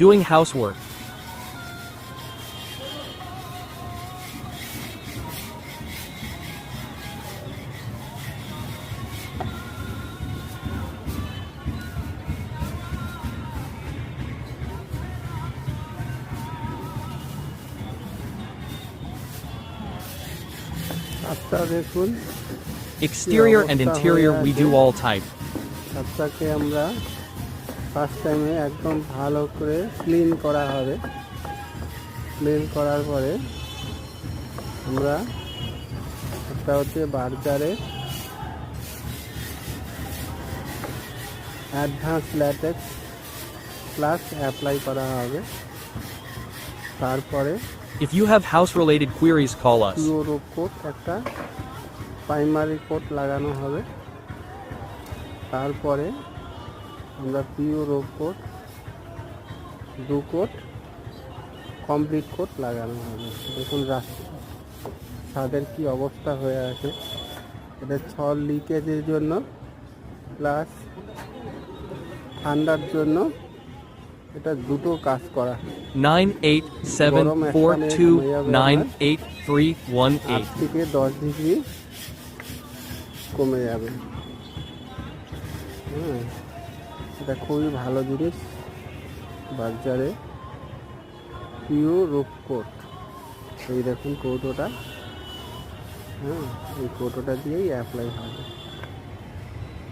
Doing housework. ছাদটা দেখুন, Exterior and interior we do all type. ছাদটাকে আমরা ফার্স্ট টাইমে একদম ভালো করে ক্লিন করা হবে। ক্লিন করার পরে আমরা একটা হচ্ছে বার্জারে অ্যাডভান্স ল্যাটেক্স প্লাস অ্যাপ্লাই করা হবে। তারপরে If you have house-related queries, call us. Pure coat একটা প্রাইমারি কোট লাগানো হবে। তারপরে আমরা pure coat 2 coat complete coat লাগানো হবে। দেখুন ছাদের কি অবস্থা হয়ে আছে। এটা ছল লিকেজের জন্য প্লাস ঠান্ডার জন্য এটা দুটো কাজ করা। 98742983118. 8 থেকে 10 ডিগ্রি কমে যাবে। এটা খুবই ভালো জিনিস। বাজারে পিওর কোট, এই দেখুন কৌটোটা, এই কৌটোটা দিয়েই অ্যাপ্লাই হবে।